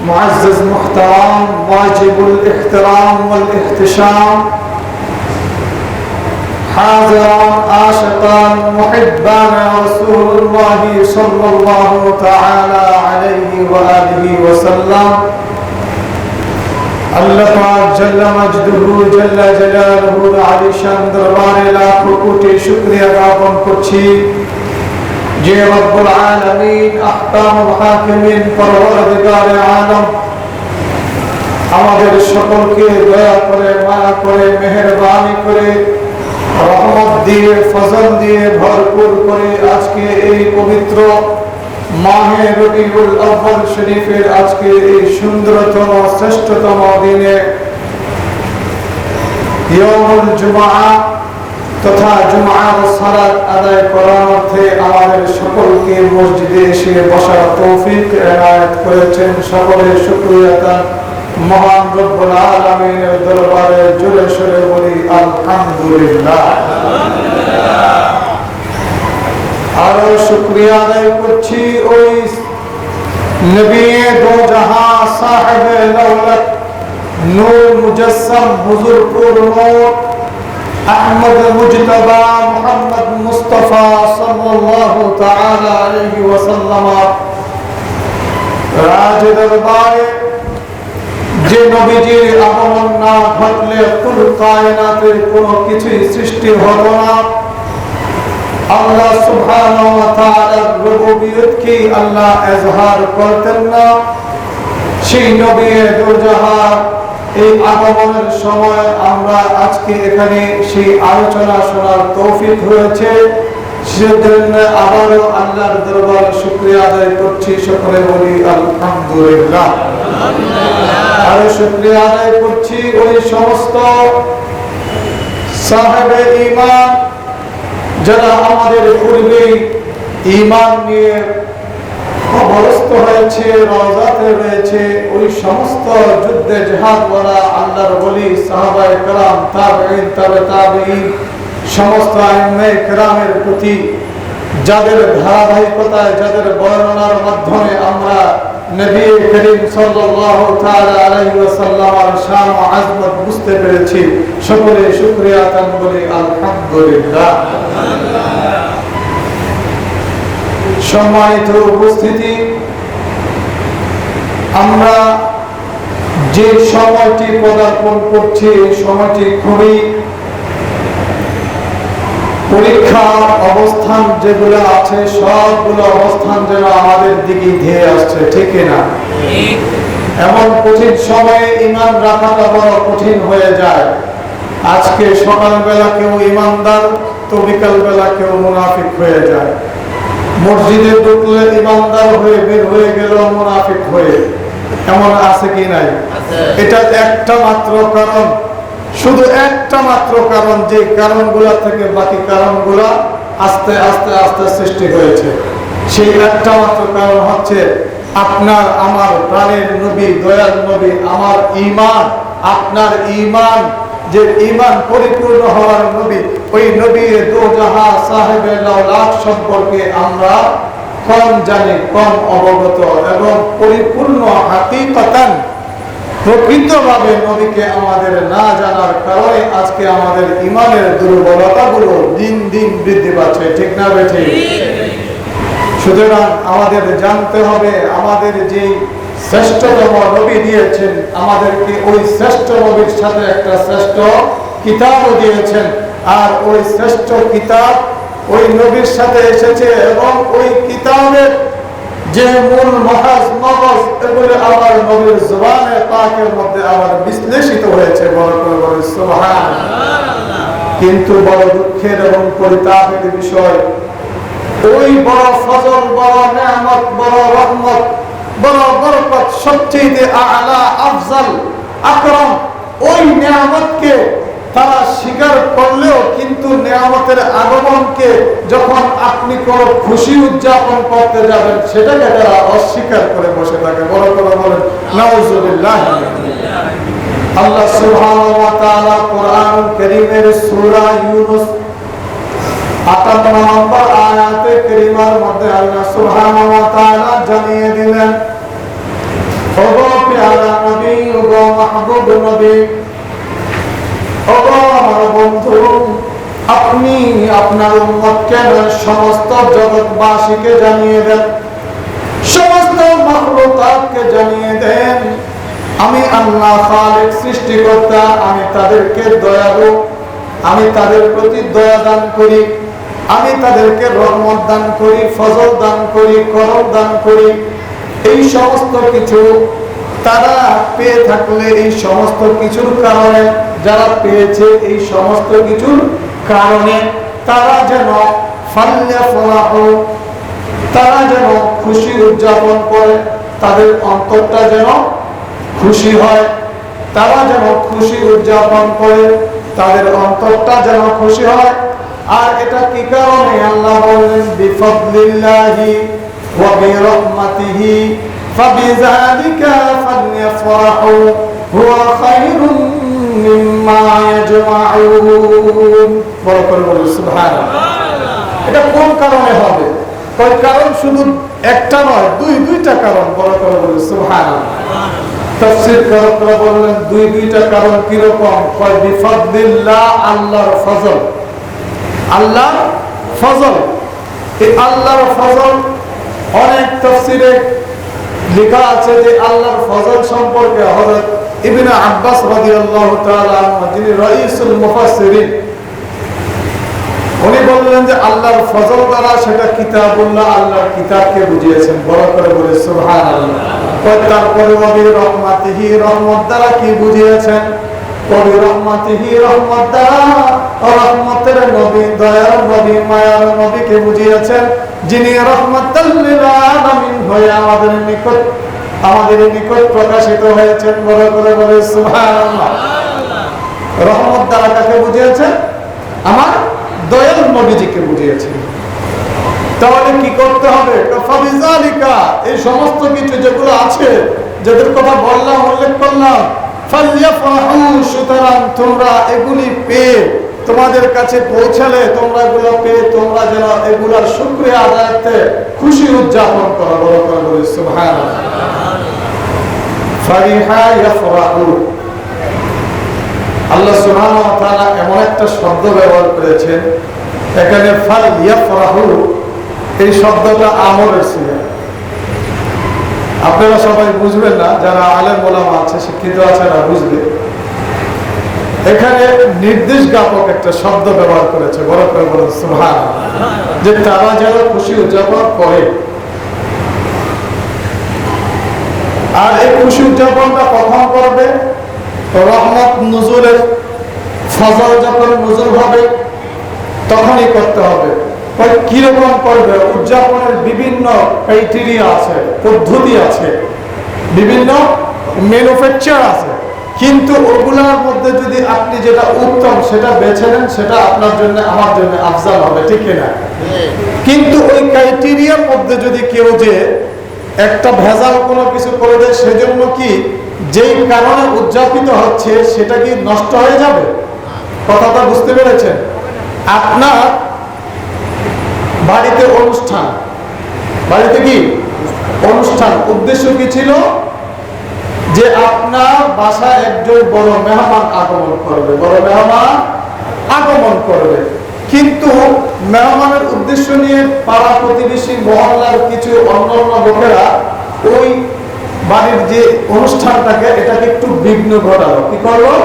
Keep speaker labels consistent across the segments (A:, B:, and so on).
A: معزز محترم واجب الاحترام والاحتشام حاضران عاشقان محبان رسول الله صلى الله تعالى عليه وآله وسلم আল্লাহ পাক জাল্লা মাজদুহু জাল্লা জালালুহু আলী শান দরবারে লাখো কোটি শুকরিয়া জ্ঞাপন করছি যে রব্বুল আলামিন আহকামুল হাকিমিন পরওয়ারদিগারে আলম আমাদের সকলকে দয়া করে মায়া করে মেহেরবানি করে রহমত দিয়ে ফজল দিয়ে ভরপুর করে আজকে এই পবিত্র মাহে রবিউল আউয়াল শরীফের আজকে এই সুন্দরতম শ্রেষ্ঠতম দিনে ইয়াউমুল জুমআ তথা জুমআর সালাত আদায় করার অর্থে আমাদের সকলকে মসজিদে এসে বসার তৌফিক এনায়েত করেছেন। সকলের শুকরিয়া মহান রব্বুল আলামিনের দরবারে জোরে সোরে বলি আলহামদুলিল্লাহ। আরো শুকরিয়া আদায় করছি ওই নবী দো জাহাঁ সাহেবে দৌলত নূর মুজাসসাম হুজুর পুর নূর আহমদ মুজতবা মুহাম্মদ মুস্তাফা সাল্লাল্লাহু তাআলা আলাইহি ওয়াসাল্লাম রাজ দরবারে যে নবীজির আগমন না ঘটলে কুল কায়নাতের কোনো কিছুই সৃষ্টি হলো না। আল্লাহ সুবহানাহু ওয়া তাআলার রুবুবিয়তকে আল্লাহ ইজহার করতেন না। সেই নবী দো জাহান এই আগমনের সময় আমরা আজকে এখানে সেই আলোচনা শোনার তৌফিক হয়েছে, সেজন্য আবারও আল্লাহর দরবারে শুকরিয়া আদায় করছি। সকলে বলি আলহামদুলিল্লাহ। আরো শুকরিয়া আদায় করছি ওই সমস্ত সাহেবে ঈমান যারা আমাদের পূর্বে ঈমান নিয়ে অবস্থ হয়েছে, রওজাতে রয়েছে, ওই সমস্ত যুদ্ধে জিহাদওয়ালা আল্লাহর ওলি সাহাবায়ে কেরাম তাবেঈন তাবে তাবেঈন সমস্ত আইম্মায়ে কেরামের প্রতি যাদের ধারাবাহিকতায় যাদের বর্ণনার মাধ্যমে আমরা নবী করিম সাল্লাল্লাহু তাআলা আলাইহি ওয়াসাল্লামের শান ও আযমত বুঝতে পেরেছি, সকলে শুকরিয়া আদান বলি আলহামদুলিল্লাহ। সম্মানিত উপস্থিতি, আমরা যে সময়টি পদার্পণ করছি এই সময়টি খুবই পরীক্ষার অবস্থান যেগুলো আছে সবগুলো অবস্থান যেন আমাদের দিকে ধেয়ে আসছে, ঠিক না? এমন কঠিন সময়ে ঈমান রাখাটা বড় কঠিন হয়ে যায়। আজকে সকালবেলা কেউ ঈমানদার তো বিকালবেলা কেউ মুনাফিক হয়ে যায়। মসজিদে ঢুকলে ঈমানদার হয়ে বের হয়ে গেল মুনাফিক হয়ে, এমন আছে কি নাই? এটা একটা মাত্র কারণ, শুধু একটা মাত্র কারণ, যে কারণগুলা থেকে বাকি কারণগুলা আস্তে আস্তে আস্তে সৃষ্টি হয়েছে। সেই একটা মাত্র কারণ হচ্ছে আপনার আমার প্রাণের নবী দয়াল নবী আমার ঈমান, আপনার ঈমান যে ঈমান পরিপূর্ণ হওয়ার নবী, ওই নবী দো জাহাঁ সাহেবে লাউলাদ সম্পর্কে আমরা কম জানি, কম অবগত এবং পরিপূর্ণ হাকিকতান প্রকৃতভাবে নবীকে আমাদের না জানার কারণে আজকে আমাদের ঈমানের দুর্বলতাগুলো দিন দিন বৃদ্ধি পাচ্ছে, ঠিক না বেঠিক? সুতরাং আমাদের জানতে হবে আমাদের যে শ্রেষ্ঠতম নবী দিয়েছেন, আমাদেরকে ওই শ্রেষ্ঠ নবীর সাথে একটা শ্রেষ্ঠ কিতাবও দিয়েছেন, আর ওই শ্রেষ্ঠ কিতাব ওই নবীর সাথে এসেছে এবং ওই কিতাবের যে মূল মগজ এগুলো আবার নবীর জবানে পাকের মধ্যে আবার বিশ্লেষিত হয়েছে। বড় করে বলে সুবহানাল্লাহ। কিন্তু বড় দুঃখের এবং পরিতাপের বিষয়, ওই বড় ফজল, বড় নিয়ামত, বড় রহমত, বড় বরকত, সবচেয়ে আলা আফজল আকরাম ওই নিয়ামতকে তারা স্বীকার করলেও কিন্তু নিয়ামতের আগমনকে যখন আপনি কোনো খুশি উদযাপন করতে যাবেন সেটাকে তারা অস্বীকার করে বসে থাকে। বড় করে বলেন নাউজুবিল্লাহ। আল্লাহ সুবহানাহু ওয়া তাআলা কোরআন কারীমের সূরা ইউনূস 58 নম্বর আয়াতে কারীমার মধ্যে আল্লাহ সুবহানাহু ওয়া তাআলা জানিয়ে দিলেন, ওগো পেয়ারা নবী, ওগো মাহবুব নবী, ওগো আমার বন্ধু, আপনি আপনার উম্মতকে সমস্ত জগৎবাসীকে জানিয়ে দেন, সমস্ত মাখলুকাতকে জানিয়ে দেন, আমি আল্লাহ খালিক সৃষ্টিকর্তা, আমি তাদেরকে দয়ালু, আমি তাদের প্রতি দয়া দান করি, আমি তাদেরকে রহমত দান করি, ফজল দান করি, করম দান করি। এই সমস্ত কিছু তারা পেয়ে থাকলে, এই সমস্ত কিছুর কারণে যারা পেয়েছে, এই সমস্ত কিছুর কারণে তারা যেন ফাল্যাফরাহু, তারা যেন খুশি উদযাপন করে, তাদের অন্তরটা যেন খুশি হয়, তারা যেন খুশি উদযাপন করে, তাদের অন্তরটা যেন খুশি হয়। আর এটা কি কারণে? আল্লাহ বললেন বিফাদলিল্লাহি ওয়া বিরহমাতিহি ফাবিযালিকা ফালইফরাহু হুয়া খায়রুম মিম্মা ইয়াজমাউন। বড় করে বলুন সুবহানাল্লাহ। এটা কোন কারণে হবে? কয় কারণ শুধু একটা নয়, দুইটা কারণ। বড় করে বলুন সুবহানাল্লাহ। তাফসীর কারকরা বললেন দুইটা কারণ কি রকম? কয় বিফাদলিল্লাহ, আল্লাহর ফজল, আল্লাহর ফজল। এই আল্লাহর ফজল অনেক তাফসীরে লেখা আছে যে আল্লাহর ফজল সম্পর্কে হযরত ইবনে আব্বাস রাদিয়াল্লাহু তাআলা আনহু, যিনি রাইসুল মুফাসসিরিন, উনি বললেন যে আল্লাহর ফজল দ্বারা সেটা কিতাবুল্লাহ, আল্লাহর কিতাবকে বুঝিয়েছেন। বড় করে বলে সুবহানাল্লাহ। তারপরে ওয়াবি রহমাতিহি, রহমত দ্বারা কি বুঝিয়েছেন? ওয়াবি রহমাতিহি, রহমত দ্বারা রহমতের নবী, দয়ার নবী, মায়ার নবীকে বুঝিয়েছেন, যিনি রাহমাতাল লিল আলামিন হয়ে আমাদের নিকট প্রকাশিত হয়েছেন। বড় করে বলে সুবহানাল্লাহ। রহমত দ্বারা কাকে বুঝিয়েছেন? আমার দয়াল নবীজিকে বুঝিয়েছেন। তাহলে কি করতে হবে? ফাবিযালিকা, এই সমস্ত কিছু যেগুলো আছে, যাদের কথা বললাম, উল্লেখ করলাম, ফালইফরাহু, সুতরাং তোমরা এগুলি পেয়ে, তোমাদের কাছে পৌঁছালে তোমরা এগুলো পেয়ে তোমরা যেন এগুলোর শুকরিয়া আদায়তে খুশি উদযাপন করো। বড় করে বলি সুবহানাল্লাহ। ফারিহা ইয়াফরাহু, আল্লাহ সুবহানাহু ওয়া তাআলা এমন একটা শব্দ ব্যবহার করেছেন এখানে, ফালইফরাহু, এই শব্দটা আমরের সিগা। আপনারা সবাই বুঝবেন না, যারা আলেম ওলামা আছে, শিক্ষিত আছে, না বুঝবে। এখানে নির্দেশ জ্ঞাপক একটা শব্দ ব্যবহার করেছে। বড় করে বলেন সুবহানাল্লাহ, যে তারা যেন খুশি উদযাপন করে। আর এই খুশি উদযাপনটা কখন করবে? রহমত নজুলের, ফজল যখন নজুল হবে তখনই করতে হবে। কিরকম করবে? উদযাপনের বিভিন্ন ক্রাইটেরিয়া আছে, পদ্ধতি আছে, বিভিন্ন ম্যানুফ্যাকচার আছে, কিন্তু ওগুলোর মধ্যে যদি আপনি যেটা উত্তম সেটা বেছে নেন, সেটা আপনার জন্য, আমার জন্য আফজাল হবে, ঠিক না? কিন্তু ওই ক্রাইটেরিয়ার মধ্যে যদি কেউ যে একটা ভেজাল কোনো কিছু করে দেয়, সেজন্য কি যেই কারণে উদযাপিত হচ্ছে সেটা কি নষ্ট হয়ে যাবে? কথাটা বুঝতে পেরেছেন? আপনার বাড়িতে অনুষ্ঠান, বাড়িতে কি অনুষ্ঠান, উদ্দেশ্য কি ছিল? যে আপনার বাসায় একজন বড় মেহমান আগমন করবে, বড় মেহমান আগমন করবে। কিন্তু মেহমানের উদ্দেশ্য নিয়ে পাড়া প্রতিবেশী, মহল্লার কিছু অন্যান্য লোকেরা ওই বাড়ির যে অনুষ্ঠানটাকে, এটাকে একটু বিঘ্ন ঘটালো। কি করলো?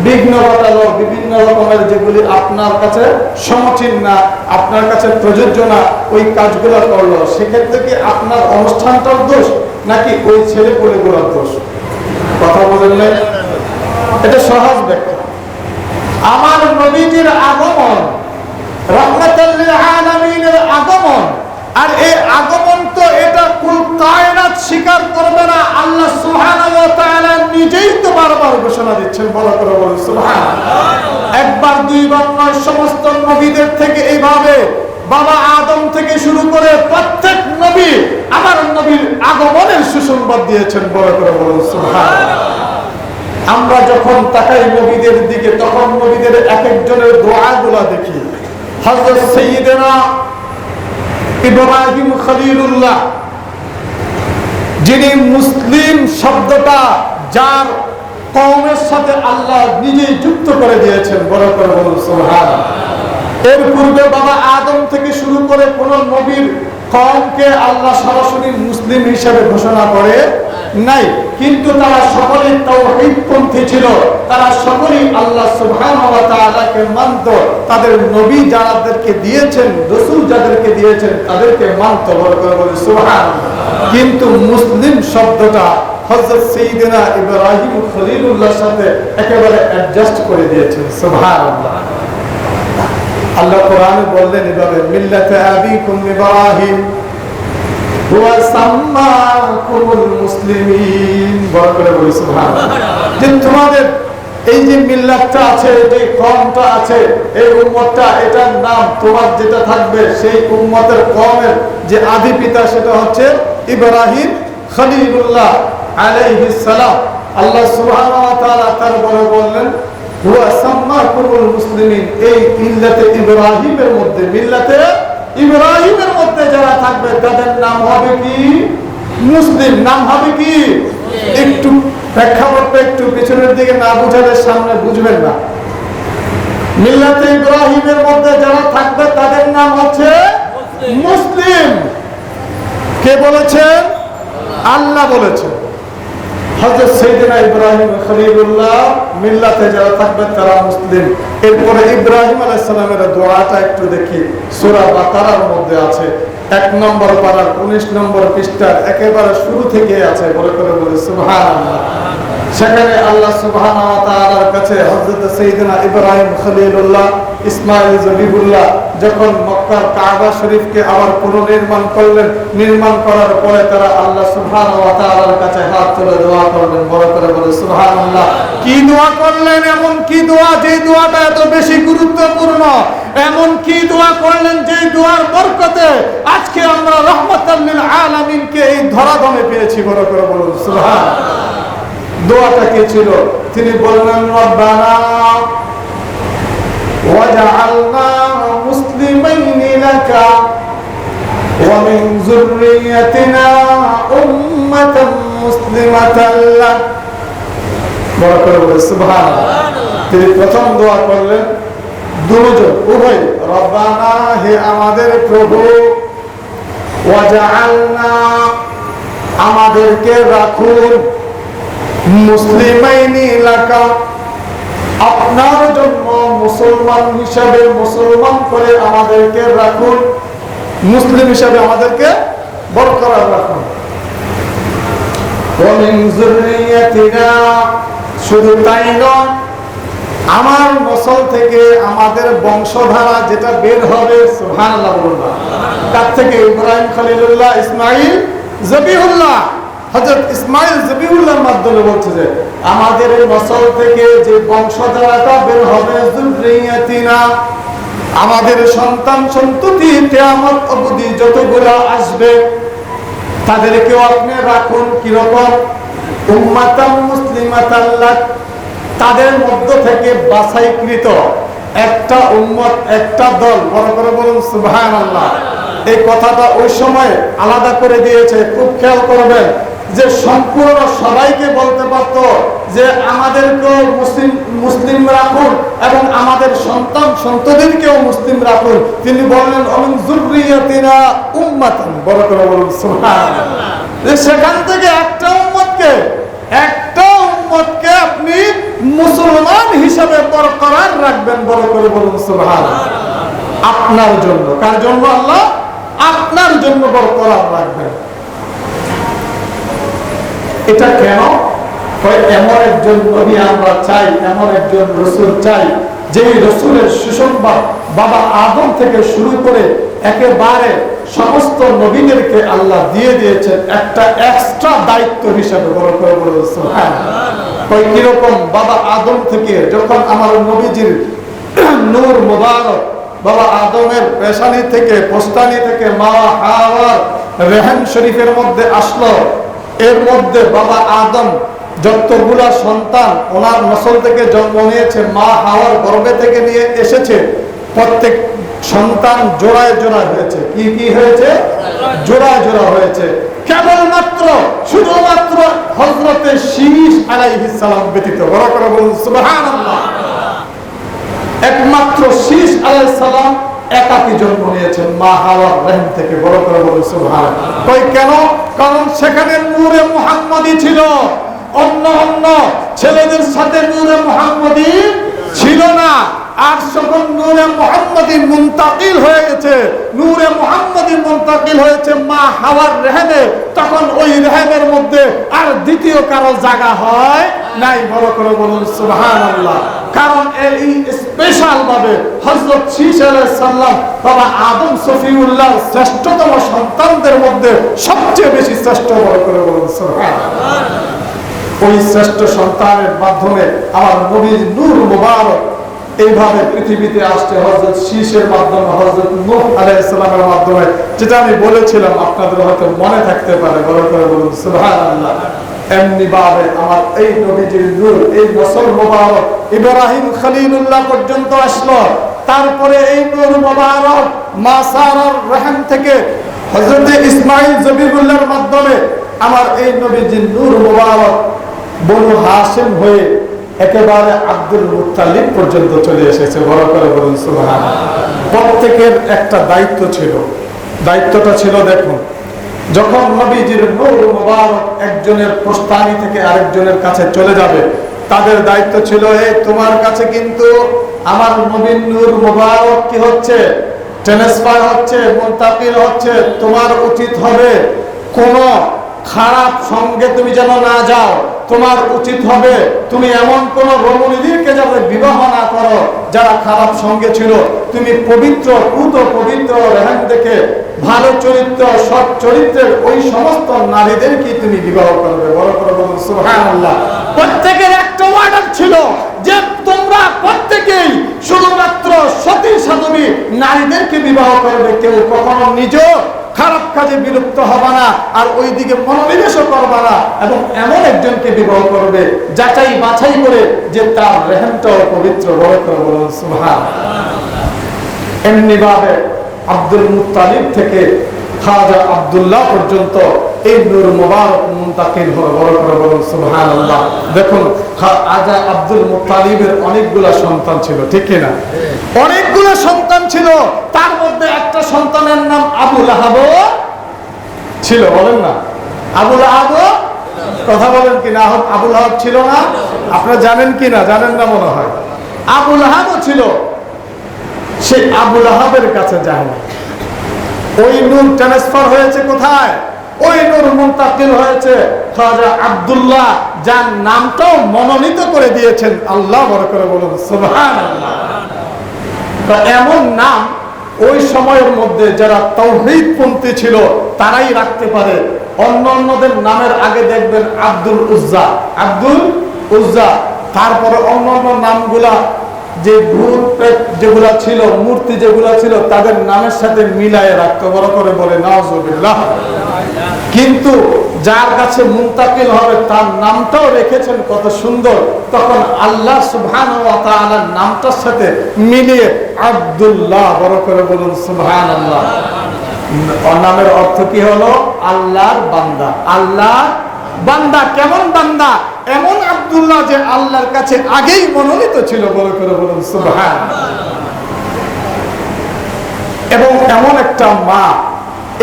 A: বিঘ্ন ঘটালো। বিভিন্ন রকমের যেগুলি আপনার কাছে সমীচীন না, আপনার কাছে প্রযোজ্য না, ওই কাজগুলো করলো। সেক্ষেত্রে কি আপনার অনুষ্ঠানটার দোষ, নাকি ওই ছেলে পুলেগুলোর দোষ? কথা বললেন? এটা সহজ ব্যাখ্যা। আমার নবীজির আগমন, রাহমাতাল লিল আলামিনের আগমন, আর এই আগমন তো এটা কুল কায়নাত স্বীকার করবে না, আল্লাহ সুবহানাহু ওয়া তাআলা নিজেই তো বারবার ঘোষণা দিচ্ছেন। বড় করে বলুন সুবহানাল্লাহ। একবার দুইবার নয়, সমস্ত নবীদের থেকে এইভাবে, বাবা আদম থেকে শুরু করে প্রত্যেক নবী আমার নবীর আগমনের সুসংবাদ দিয়েছেন। বড় করে বলুন সুবহানাল্লাহ। আমরা যখন তাকাই নবীদের দিকে, তখন নবীদের এক একজনের দোয়াগুলো দেখি। হযরত সাইয়্যিদনা ইব্রাহিম খলিলুল্লাহ, যিনি মুসলিম শব্দটা যার কওমের সাথে আল্লাহ নিজেই যুক্ত করে দিয়েছেন, বড় করে বলুন সুবহানাল্লাহ। এর পূর্বে বাবা আদম থেকে শুরু করে কোন নবীর কওমকে আল্লাহ সরাসরি মুসলিম হিসেবে ঘোষণা করে নাই, কিন্তু তারা সকলেই তাওহীদপন্থী ছিল, তারা সকলেই আল্লাহ সুবহানাহু ওয়া তাআলাকে মানত, তাদের নবী যাদেরকে দিয়েছেন, রাসূল যাদেরকে দিয়েছেন তাদেরকে মানত, বড় করে বলুন সুবহানাল্লাহ। কিন্তু মুসলিম শব্দটা হযরত সাইয়্যিদিনা ইব্রাহিম খলিলুল্লাহর সাথে একেবারে অ্যাডজাস্ট করে দিয়েছেন, সুবহানাল্লাহ। আল্লাহ কোরআনে বললেন এভাবে, মিল্লাতে আবিকুম ইব্রাহিম হুয়া সাম্মাকুমুল মুসলিমিন, বড় করে বলি সুবহানাল্লাহ। যে তোমাদের এই যে মিল্লাতটা আছে, যে কওমটা আছে, এই উম্মতটা, এটার নাম তোমার যেটা থাকবে সেই উম্মতের কওমের যে আদি পিতা সেটা হচ্ছে ইব্রাহিম খলিলুল্লাহ আলাইহিস সালাম। আল্লাহ সুবহানাহু ওয়া তাআলা তারপরে বললেন হুয়া সাম্মাকুমুল মুসলিমিন, এই মিল্লাতে ইব্রাহিমের মধ্যে, মিল্লাতে ইব্রাহিমের মধ্যে যারা থাকবে তাদের নাম হবে কি? মুসলিম। নাম হবে কি? একটু প্রেক্ষাপটটা একটু পিছনের দিকে না বুঝালে সামনে বুঝবেন না। মিল্লাতে ইব্রাহিমের মধ্যে যারা থাকবে তাদের নাম হচ্ছে মুসলিম। কে বলেছেন? আল্লাহ বলেছেন। হযরত সাইয়্যিদিনা ইব্রাহিম খলিলুল্লাহ মিল্লাতে যারা থাকবে তারা মুসলিম। এরপরে ইব্রাহিম আলাইহিস সালামের দোয়াটা একটু দেখি, সূরা বাকারার মধ্যে আছে, 1 নম্বর পারার 19 নম্বর পৃষ্ঠার একেবারে শুরু থেকে আছে, বলে করে বলে সুবহানাল্লাহ। সেখানে আল্লাহ সুবহানাহু ওয়া তাআলার কাছে হযরত সাইয়্যিদিনা ইব্রাহিম খলিলুল্লাহ ইসমাঈল জবিহুল্লাহ যখন মক্কার কাবা শরীফকে আবার পুনর্নির্মাণ করলেন, নির্মাণ করার পরে তারা আল্লাহ সুবহানাহু ওয়া তাআলার কাছে হাত তুলে দোয়া করলেন, বড় করে বলে সুবহানাল্লাহ। কি দোয়া করলেন? এমন কি দোয়া যে দোয়াটা এত বেশি গুরুত্বপূর্ণ, এমন কি দোয়া করলেন যে দোয়ার বরকতে আজকে আমরা রাহমাতাল লিল আলামিনকে এই ধরাধামে পেয়েছি, বড় করে বলুন সুবহানাল্লাহ। দোয়াটা কি ছিল? তিনি বললেন রব্বানা ওয়াজআলনা মুসলিমাইনি লাকা ওয়া মিন যুররিয়াতিনা উম্মাতান মুসলিমাতান লাক, বড় করে বলুন সুবহানাল্লাহ। তিনি প্রথম দোয়া করলেন দুজন উভয়, রব্বানা হে আমাদের প্রভু, ওয়াজআলনা আমাদেরকে রাখুন, মুসলিমাইনি লাকা আপনার জন্য মুসলমান হিসাবে, মুসলমান করে আমাদেরকে রাখুন, মুসলিম হিসাবে আমাদেরকে বরকরার রাখুন। ওয়া মিন যুররিয়াতিনা, শুধু তাই নয়, আমার নসল থেকে আমাদের বংশধারা যেটা বের হবে, সুবহানাল্লাহ বলুন, তার থেকে ইব্রাহিম খলিলুল্লাহ ইসমাঈল জবিহুল্লাহ, হযরত ইসমাঈল জবিহুল্লাহর মাধ্যমে বলছে যে আমাদের নসল থেকে যে বংশধারাটা বের হবে, যুররিয়াতিনা আমাদের সন্তান সন্ততি কিয়ামত অবধি যতগুলো আসবে তাদেরকেও আপনি রাখুন। কিরকম? উম্মাতান মুসলিমাতান লাক, তাদের মধ্য থেকে বাছাইকৃত একটা উম্মত, একটা দল, বড় করে বলুন সুবহানাল্লাহ। এই কথাটা ওই সময় আলাদা করে দিয়েছে, খুব খেয়াল করবেন যে সম্পূর্ণ সবাইকে বলতে পারত যে আমাদেরকেও মুসলিম রাখুন এবং আমাদের সন্তান সন্ততিকেও মুসলিম রাখুন। তিনি বললেন অমিন যুররিয়াতিনা উম্মাতান, বড় করে বলুন সুবহানাল্লাহ। যে সেখান থেকে একটা উম্মতকে আপনি মুসলমান হিসাবে বরকরার রাখবেন, বড় করে বলুন সুবহানাল্লাহ। আপনার জন্য। কার জন্য? আল্লাহ আপনার জন্য বরকরার রাখবেন। এটা কেন? এমন একজন নবী আমরা চাই, এমন একজন রাসূল চাই যে রাসূলের সুসংবাদ বাবা আদম থেকে শুরু করে একেবারে সমস্ত নবীদেরকে আল্লাহ দিয়ে দিয়েছেন একটা এক্সট্রা দায়িত্ব হিসেবে, বড় করে বলুন সুবহানাল্লাহ। কিরকম? বাবা আদম থেকে যখন আমার নবীজির নূর মুবারক বাবা আদমের পেশানি থেকে, পোস্তানি থেকে মা হাওয়ার রেহেম শরীফের মধ্যে আসলো, এর মধ্যে বাবা আদম যতগুলা সন্তান ওনার নসল থেকে জন্ম নিয়েছে, মা হাওয়ার গর্ভে থেকে নিয়ে এসেছে, প্রত্যেক সন্তান জোড়ায় জোড়া হয়েছে। কি কি হয়েছে? জোড়া জোড়া হয়েছে। কেবলমাত্র হযরতে শীশ আলাইহিস সালাম ব্যতীত। বড় করে বলুন সুবহানাল্লাহ। একমাত্র শীশ আলাইহিস সালাম একাকী জন্ম নিয়েছেন মা হাওয়ার রহম থেকে। বড় করে বলুন সুবহানাল্লাহ। কই কেন? কারণ সেখানে নূরে মুহাম্মদী ছিল, অন্য অন্য ছেলেদের সাথে নূরে মুহাম্মদী ছিল না। আর যখন নূরে মুহাম্মদী মুনতাকিল হয়ে গেছে, নূরে মুহাম্মদী মুনতাকিল হয়েছে মা হাওয়ার রেহেমে, তখন ওই রেহেমের মধ্যে আর দ্বিতীয় কারো জায়গা হয় নাই। বড় করে বলুন সুবহানাল্লাহ। কারণ এই স্পেশাল ভাবে হযরত শীশ আলাইহিস সালাম বাবা আদম সফিউল্লাহ শ্রেষ্ঠতম সন্তানদের মধ্যে সবচেয়ে বেশি শ্রেষ্ঠ। বড় করে বলুন সুবহানাল্লাহ। ওই শ্রেষ্ঠ সন্তানের মাধ্যমে আমার নবীর নূর মুবারক এইভাবে পৃথিবীতে আসছে হযরত শীশের মাধ্যমে, হযরত নূহ আলাইহিস সালামের মাধ্যমে, যেটা আমি বলেছিলাম আপনাদের হয়তো মনে থাকতে পারে। বড় করে বলুন সুবহানাল্লাহ। এমনি ভাবে আমার এই নবীজির নূর, এই নসল মুবারক ইব্রাহিম খলিলুল্লাহ পর্যন্ত আসলো। তারপরে এই নূর মুবারক মা সারার রহম থেকে হযরত ইসমাঈল জবিবুল্লাহর মাধ্যমে আমার এই নবীজির নূর মুবারক বনু হাশিম হয়ে একেবারে আব্দুল মুত্তালিব পর্যন্ত চলে এসেছে। বড় করে বলুন সুবহানাল্লাহ। প্রত্যেকের একটা দায়িত্ব ছিল। দায়িত্বটা ছিল, দেখুন, যখন নবীজির নূর মুবারক একজনের প্রস্থানী থেকে আরেকজনের কাছে চলে যাবে, তাদের দায়িত্ব ছিল, এই তোমার কাছে কিন্তু আমার নবীর নূর মুবারক কি হচ্ছে, ট্রান্সফার হচ্ছে, মুনতাকিল হচ্ছে। তোমার উচিত হবে কোন খারাপ সঙ্গে তুমি যেন না যাও। তোমার উচিত হবে তুমি এমন কোন রমণীদেরকে যাতে বিবাহ না করো যারা খারাপ সঙ্গে ছিল। তুমি পবিত্র, পুত পবিত্র রেহেম দেখে ভালো চরিত্র, সৎ চরিত্রের ওই সমস্ত নারীদেরকে তুমি বিবাহ করবে। বড় করে বলুন সুবহানাল্লাহ। প্রত্যেকের একটা অর্ডার ছিল যে তোমরা প্রত্যেকেই শুধুমাত্র সতী সাধবী নারীদেরকে বিবাহ করবে। কেউ কখনো নিজেও খারাপ কাজে বিলুপ্ত হবে না, আর ওই দিকে মনোনিবেশও করবে না, এবং এমন একজনকে বিবাহ করবে যাচাই বাছাই করে যে তার রেহেমটাও পবিত্র। বড় করে বলুন সুবহানাল্লাহ। এমনি ভাবে আব্দুল মুত্তালিব থেকে খাজা আব্দুল্লাহ পর্যন্ত এই নূর মুবারক মুনতাকিল হলো। বড় করে বলুন সুবহানাল্লাহ। দেখুন, খাজা আব্দুল মুত্তালিবের অনেকগুলা সন্তান ছিল, ঠিক কিনা? অনেকগুলো সন্তান ছিল। তার মধ্যে একটা সন্তানের নাম আবু লাহাব ছিল। বলেন না, আবু লাহাব? কথা বলেন কিনা? আবু লাহাব ছিল না? আপনারা জানেন কিনা? জানেন না মনে হয়। আবু লাহাব ছিল। সেই আবু লাহাবের কাছে যায়নি। ওই নূর ট্রান্সফার হয়েছে কোথায়? ওই নূর মুনতাকিল হয়েছে খাজা আব্দুল্লাহ, যার নামটাও মনোনীত করে দিয়েছেন আল্লাহ। বড় করে বলুন সুবহানাল্লাহ। এমন নাম ওই সময়ের মধ্যে যারা তাওহীদপন্থী ছিল তারাই রাখতে পারে। অন্য অন্যদের নামের আগে দেখবেন আব্দুল উজ্জা, আব্দুল উজ্জা। তারপরে অন্য অন্য নামগুলা যে ভূত প্রেত যেগুলা ছিল, মূর্তি যেগুলা ছিল, তাদের নামের সাথে মিলায়ে রাখতে। বড় করে বলে নাউজুবিল্লাহ। কিন্তু যার কাছে মুনতাকিল হবে তার নামটাও রেখেছেন কত সুন্দর। তখন আল্লাহ সুবহানাহু ওয়া তাআলার নামটার সাথে মিলিয়ে আব্দুল্লাহ। বড় করে বলুন সুবহানাল্লাহ। নামের অর্থ কি হলো? আল্লাহর বান্দা। আল্লাহর বান্দা। কেমন বান্দা? এমন আব্দুল্লাহ যে আল্লাহর কাছে আগেই মনোনীত ছিল। বড় করে বলুন সুবহানাল্লাহ। এবং এমন একটা মা,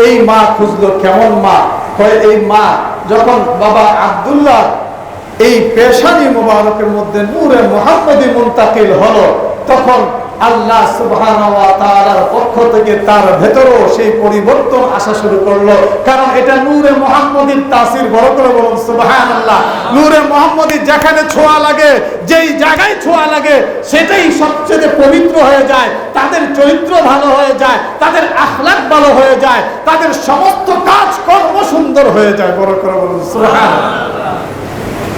A: এই মা খুঁজলো কেমন মা। এই মা যখন বাবা আব্দুল্লাহ এই পেশানি মুবারকের মধ্যে নূরে মুহাম্মদী মুনতাকিল হলো, তখন আল্লাহ সুবহানাহু ওয়া তাআলার পক্ষ থেকে তার ভেতরেও সেই পরিবর্তন আসা শুরু করলো। কারণ এটা নূরে মুহাম্মদীর তাসির। বড় করে বলুন সুবহানাল্লাহ। নূরে মুহাম্মদী যেখানে ছোঁয়া লাগে, যেই জায়গায় ছোঁয়া লাগে, সেটাই সবচেয়ে পবিত্র হয়ে যায়। তাদের চরিত্র ভালো হয়ে যায়, তাদের আখলাক ভালো হয়ে যায়, তাদের সমস্ত কাজ কর্ম সুন্দর হয়ে যায়। বড় করে বলুন সুবহানাল্লাহ।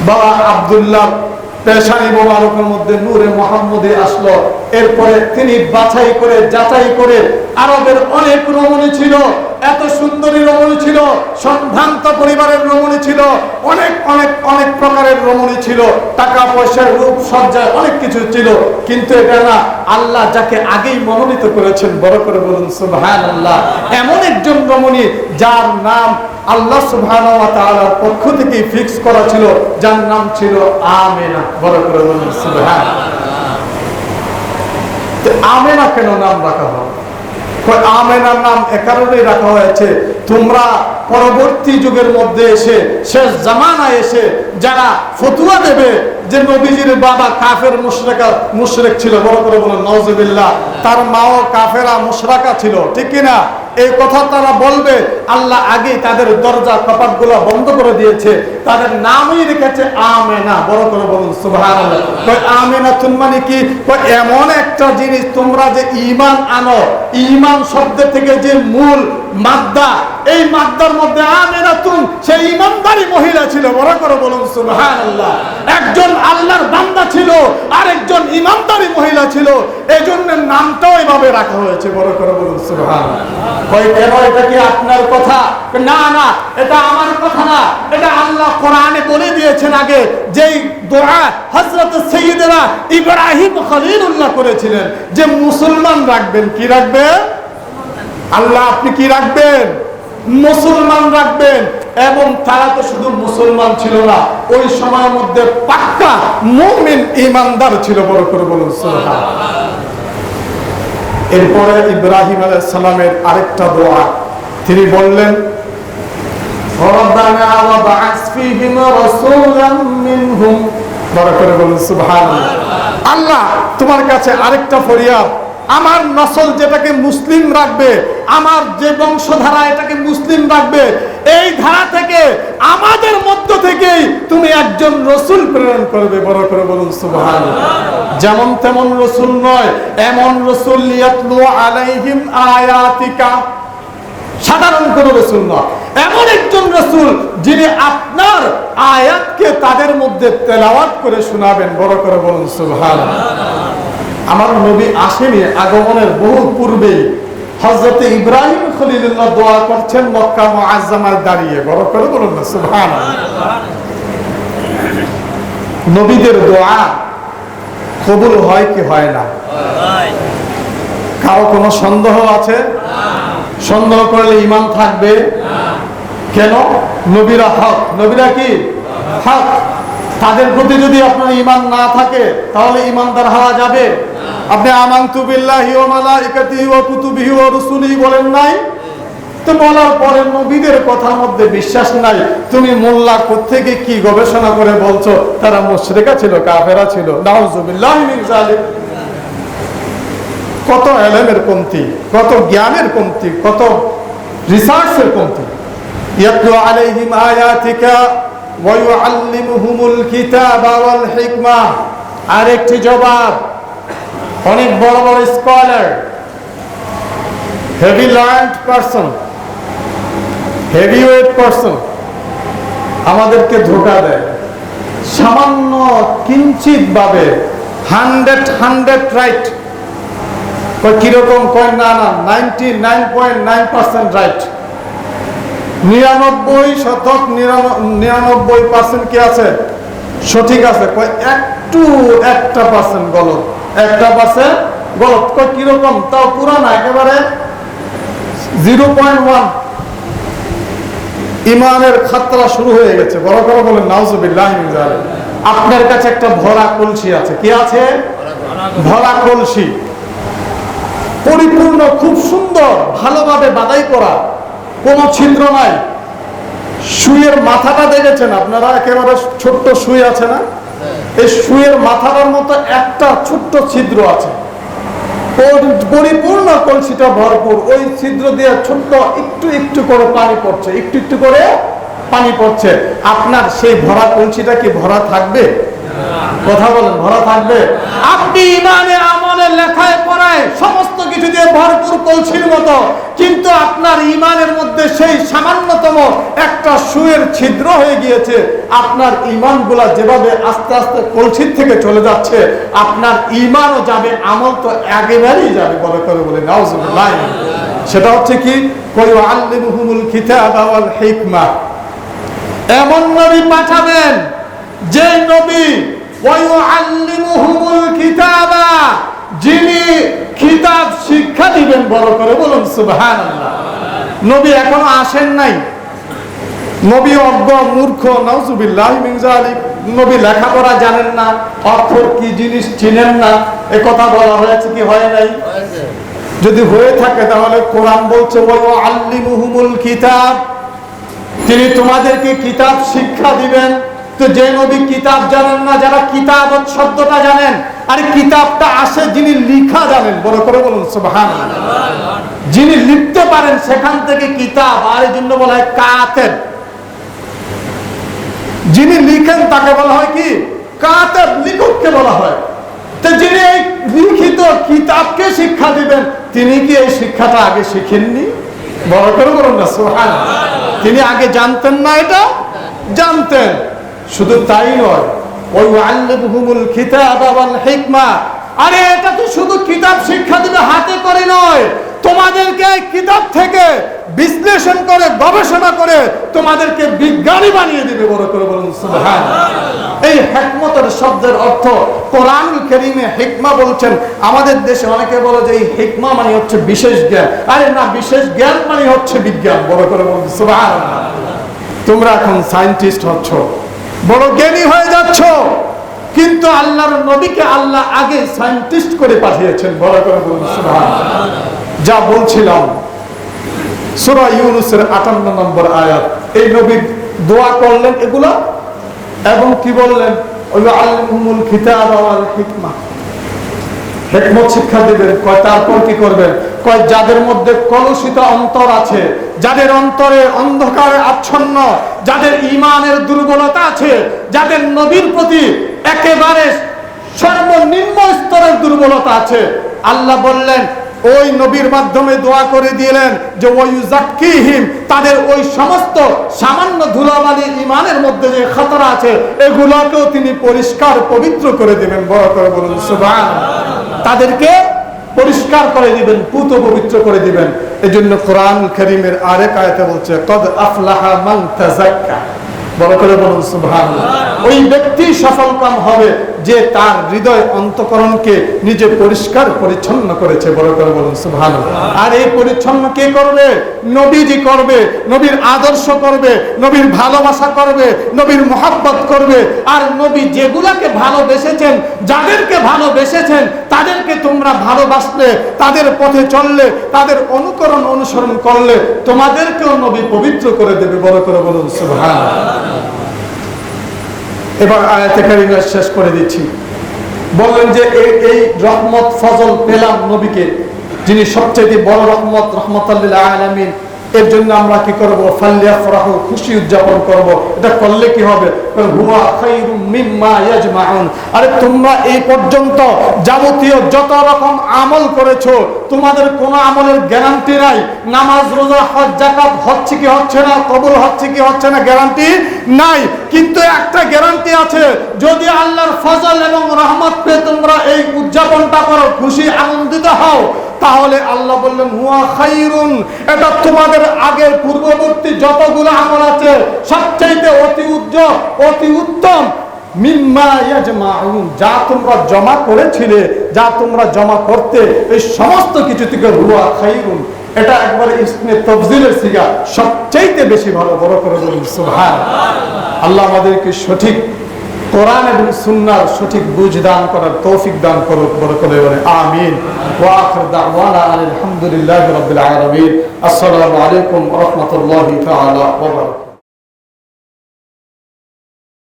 A: বাবা আব্দুল্লাহ পেশানি মোবারকের মধ্যে নূরে মুহাম্মদী আসলো। এরপরে তিনি বাছাই করে যাচাই করে আরবের অনেক রমণী ছিল, এত সুন্দরী রমণী ছিল, সম্ভ্রান্ত পরিবারের রমণী ছিল, অনেক অনেক অনেক প্রকারের রমণী ছিল, টাকা পয়সার রূপ সজ্জায় অনেক কিছু ছিল, কিন্তু এটা না, আল্লাহ যাকে আগেই মনোনীত করেছেন, বড় করে বলুন সুবহানাল্লাহ, এমন একজন রমণী যার নাম আল্লাহ সুবহানাহু ওয়া তাআলার পক্ষ থেকে ফিক্স করা ছিল, যার নাম ছিল আমেনা, বড় করে বলুন সুবহানাল্লাহ। আমেনা কেন নাম রাখা হয়? আমেনার নাম এ কারণেই রাখা হয়েছে, তোমরা পরবর্তী যুগের মধ্যে এসে, শেষ জামানায় এসে যারা ফতুয়া দেবে যে নবীজির বাবা কাফের মুশরিক ছিল, বড় করে বলুন নাউজুবিল্লাহ, তার মাও কাফেরা মুশরিকা ছিল, ঠিক কিনা, এই কথা তারা বলবে, আল্লাহ আগেই তাদের দরজা কপাটগুলো বন্ধ করে দিয়েছে, তাদের নামই রেখেছে আমেনা, বড় করে বলুন সুবহানাল্লাহ। কই আমেনাতুন মানে কি? কই এমন একটা জিনিস তোমরা যে ঈমান আনো, ঈমান শব্দ থেকে যে মূল মাদ্দা, এই মাদ্দার মধ্যে আমেনাতুন, সেই ঈমানদারী মহিলা ছিল, বড় করে বলুন সুবহানাল্লাহ। একজন আল্লাহর বান্দা ছিল আর একজন ঈমানদারী মহিলা ছিল, এজন্য নামটাও এভাবে রাখা হয়েছে, বড় করে বলুন সুবহানাল্লাহ। কই কেন? এটা কি আপনার কথা? না না, এটা আমার কথা না, এটা আল্লাহ কোরআনে বলে দিয়েছেন আগে, যেই দোয়া হযরত সাইয়্যিদনা ইব্রাহিম খলিলুল্লাহ করেছিলেন যে মুসলমান রাখবেন। কি রাখবেন? আল্লাহ আপনি কি রাখবেন? মুসলমান রাখবেন। এবং তারা তো শুধু মুসলমান ছিল না, ওই সময়ের মধ্যে পাক্কা মুমিন ঈমানদার ছিল, বড় করে বলুন সুবহানাল্লাহ। এরপরে ইব্রাহিম আলাইহিস সালামের আরেকটা দোয়া, তিনি বললেন রব্বানা ওয়া বা'আস ফীহিম রাসূলাম মিনহুম, বড় করে বলুন সুবহানাল্লাহ। আল্লাহ তোমার কাছে আরেকটা ফরিয়াদ, আমার নসল যেটাকে মুসলিম রাখবে, আমার যে বংশধারা এটাকে মুসলিম রাখবে, এই ধারা থেকে আমাদের মধ্য থেকেই তুমি একজন রসুল প্রেরণ করবে, বড় করে বলুন সুবহানাল্লাহ। যেমন তেমন রসুল নয়, এমন রসুল ইয়াতলু আলাইহিম আয়াতিকা, সাধারণ কোন রসুল নয়, এমন একজন রসুল যিনি আপনার আয়াতকে তাদের মধ্যে তেলাওয়াত করে শোনাবেন, বড় করে বলুন সুবহানাল্লাহ। আমার নবী আসেনি, আগমনের বহু পূর্বে হযরত ইব্রাহিম খলিলুল্লাহ দোয়া করছেন মক্কা মুআজ্জামায় দাঁড়িয়ে, বড় করে বলুন না সুবহানাল্লাহ। নবীদের দোয়া কবুল হয় কি হয় না? কারো কোনো সন্দেহ আছে? সন্দেহ করলে ঈমান থাকবে কেন? নবীরা হক, নবীরা কি হক, তাদের প্রতি যদি আপনার ঈমান না থাকে তাহলে ঈমানদার হওয়া যাবে? আপনি আমানতু বিল্লাহি ওয়া মালাইকাতিহি ওয়া কুতুবিহি ওয়া রুসুলিহি বলেন নাই, তো বলার পরে নবীদের কথার মধ্যে বিশ্বাস নাই, তুমি মোল্লা কোত্থেকে কি গবেষণা করে বলছো তারা মুশরিকা ছিল, কাফেরা ছিল, নাউযুবিল্লাহি মিন যালিক। কত ইলমের কমতি, কত জ্ঞানের কমতি, কত রিসার্চের কমতি। ইয়াতলু আলাইহিম আয়াতিকা ওয়া ইউআল্লিমুহুমুল কিতাবা ওয়াল হিকমা, আরেকটি জবাব, অনেক বড় বড় scholar, heavy learned person, heavyweight person আমাদেরকে ধোঁকা দেয়, সামান্য কিঞ্চিত ভাবে 100 রাইট, কিরকম কয় না না 99.9% রাইট, 99% কি আছে সঠিক আছে, কয় একটা পার্সেন্ট গলত, 1% গলত, কয় কিরকম, তাও পুরো না, একেবারে 0.1। ইমানের খাতরা শুরু হয়ে গেছে, বড় করে বলেন নাউযুবিল্লাহি মিন যালিক। আপনার কাছে একটা ভরা কলসি আছে, কি আছে? ভরা কলসি, পরিপূর্ণ, খুব সুন্দর, ভালোভাবে বাদাই করা, কোনো ছিদ্র নাই। সুইয়ের মাথাটা দেখেছেন আপনারা? একেবারে ছোট্ট সুই আছে না, এই সুইয়ের মাথাটার মতো একটা ছোট্ট ছিদ্র আছে, পরিপূর্ণ কলসিটা ভরপুর, ওই ছিদ্র দিয়ে ছোট্ট একটু একটু করে পানি পড়ছে, একটু একটু করে পানি পড়ছে। আপনার সেই ভরা কলসিটা কি ভরা থাকবে? কথা বলেন, ভরা থাকবে? আপনি ইমানে আমলে লেখায় পড়ায় সমস্ত কিছু দিয়ে ভরপুর কলসির মতো, কিন্তু আপনার ইমানের মধ্যে সেই সামান্যতম একটা সুয়ের ছিদ্র হয়ে গিয়েছে। আপনার ইমানগুলা যেভাবে আস্তে আস্তে কলসির থেকে চলে যাচ্ছে, আপনার ইমানও যাবে, আমল তো একেবারেই যাবে। বলে করে বলে নাউজুবিল্লাহ। সেটা হচ্ছে কি, ওয়ায়ুআল্লিমুহুমুল কিতাবা ওয়াল হিকমা, এমন নবী পাঠাবেন যে নবী ওয়ায়ুআল্লিমুহুমুল কিতাবা, যিনি কিতাব শিক্ষা দিবেন। বড় করে বলুন সুবহানাল্লাহ। নবী এখনো আসেন নাই, নবী অজ্ঞ মূর্খ, নাউজুবিল্লাহি মিন যালিক। নবী লেখাপড়া জানেন না, অক্ষর কি জিনিস চিনেন না, এ কথা বলা হয়েছে কি হয় নাই? যদি হয়ে থাকে তাহলে কোরআন বলছে ওয়ায়ুআল্লিমুহুমুল কিতাব, তিনি তোমাদেরকে কিতাব শিক্ষা দিবেন। তো যে নবী কিতাব জানেন না, যারা কিতাবত শব্দটা জানেন, আর কিতাবটা আসে যিনি লিখা জানেন। বড় করে বলুন সুবহানাল্লাহ। যিনি লিখতে পারেন সেখান থেকে কিতাব, আর এই জন্য বলা হয় কাতেব। যিনি লিখেন তাকে বলা হয় কি? কাতেব, লিখককে বলা হয়। তো যিনি এই লিখিত কিতাবকে শিক্ষা দিবেন, তিনি কি এই শিক্ষাটা আগে শিখেননি? বড় করে বলুন না সুবহানাল্লাহ। তিনি আগে জানতেন না? এটা জানতেন। শুধু তাই নয়, ওয়ায়ুআল্লিমুহুমুল কিতাবা ওয়াল হিকমা, আরে এটা তো শুধু কিতাব শিক্ষা দিবে হাতে করে নয়, তোমাদেরকে এই কিতাব থেকে বিশ্লেষণ করে গবেষণা করে তোমাদেরকে বিজ্ঞানী বানিয়ে দিবে। বড় করে বলুন সুবহানাল্লাহ। এই হিকমতের শব্দের অর্থ কোরআনুল কারীমে হিকমা বলছেন। আমাদের দেশে অনেকে বলে যে এই হিকমা মানে হচ্ছে বিশেষ জ্ঞান। আরে না, বিশেষ জ্ঞান মানে হচ্ছে বিজ্ঞান। বড় করে বলুন সুবহানাল্লাহ। তোমরা এখন সায়েন্টিস্ট হচ্ছ, বড় জ্ঞানী হয়ে যাচ্ছ, কিন্তু আল্লাহর নবীকে আল্লাহ আগে সায়েন্টিস্ট করে পাঠিয়েছেন। বড় করে বলুন সুবহানাল্লাহ। যা বলছিলাম, সূরা ইউনূসের ৫৮ নম্বর আয়াত, এই নবী দোয়া করলেন এগুলা, এবং কি বললেন? ওয়ায়ুআল্লিমুহুমুল কিতাবা ওয়াল হিকমা, হিকমত শিক্ষা দিবেন। কয় তারপর কি করবেন? কয় যাদের মধ্যে কলুষিত অন্তর আছে, যাদের অন্তরে অন্ধকারে আচ্ছন্ন, যাদের ঈমানের দুর্বলতা আছে, যাদের নবীর প্রতি একেবারে সর্বনিম্ন স্তরের দুর্বলতা আছে, আল্লাহ বললেন ওই নবীর মাধ্যমে দোয়া করে দিলেন যে ওয়ায়ুযাক্কিহিম, তাদের ওই সমস্ত সামান্য ধুলাবালি ঈমানের মধ্যে যে খতরা আছে, এগুলোকেও তিনি পরিষ্কার পবিত্র করে দিবেন। বড় করে বলুন সুবহানাল্লাহ। তাদেরকে পরিষ্কার করে দিবেন, পুত পবিত্র করে দিবেন। এজন্য কোরআনুল কারীমের আরেক আয়াতে বলছে কদ আফলাহা মান তাযাক্কা। বড় করে বলুন সুবহানাল্লাহ। ওই ব্যক্তি সফলকাম হবে যে তার হৃদয় অন্তঃকরণকে নিজে পরিষ্কার পরিচ্ছন্ন করেছে। বড় করে বলুন সুবহানাল্লাহ। আর এই পরিচ্ছন্ন কে করবে? নবীজি করবে, নবীর আদর্শ করবে, নবীর ভালোবাসা করবে, নবীর মহব্বত করবে। আর নবী যেগুলাকে ভালোবেসেছেন, যাদেরকে ভালোবেসেছেন, তাদেরকে তোমরা ভালোবাসলে, তাদের পথে চললে, তাদের অনুকরণ অনুসরণ করলে, তোমাদেরকেও নবী পবিত্র করে দেবে। বড় করে বলুন সুবহানাল্লাহ। এবার আয়াতে কারিমা শেষ করে দিচ্ছি। বললেন যে এই রহমত ফজল পেলাম নবীকে, যিনি সবচেয়ে বড় রহমত, রহমাতাল লিল আলামিন। এর জন্য আমরা কি করব? ফালইফরাহু, খুশি উদযাপন করব। এটা করলে কি হবে? হুয়া খায়রুম মিম্মা ইয়াজমাউন। আরে তোমরা এই পর্যন্ত যাবতীয় যত রকম আমল করেছো, তোমাদের কোনো আমলের গ্যারান্টি নাই। নামাজ, রোজা, হজ, যাকাত হচ্ছে কি হচ্ছে না, কবুল হচ্ছে কি হচ্ছে না, গ্যারান্টি নাই। কিন্তু একটা গ্যারান্টি আছে, যদি আল্লাহর ফজল এবং রহমত পেয়ে তোমরা এই উদযাপনটা করো, খুশি আনন্দিত হও, তাহলে আল্লাহ বললেন হুয়া খায়রুন, এটা তোমাদের আগের পূর্ববর্তী যতগুলো আমল আছে সবচেয়ে অতি উজ্জ্বল, অতি উত্তম, মিম্মা ইয়াজমাউন, যা তোমরা জমা করেছিলে, যা তোমরা জমা করতে, এই সমস্ত কিছু থেকে হুয়া খায়রুন, এটা একবারে ইসমে তাফজিলের সিগা, সবচেয়ে বেশি ভালো। বড় করে বলুন সুবহানাল্লাহ। আল্লাহ আমাদেরকে সঠিক কোরআন এবং সুন্নাহর সঠিক বুঝ দান করার তৌফিক দান করুক। বড় করে বলে আমিন। ওয়া আখির দাওয়ানা আলহামদুলিল্লাহি রাব্বিল আলামিন। আসসালামু আলাইকুম ওয়া রাহমাতুল্লাহি তাআলা ওয়া বারাকাতুহু।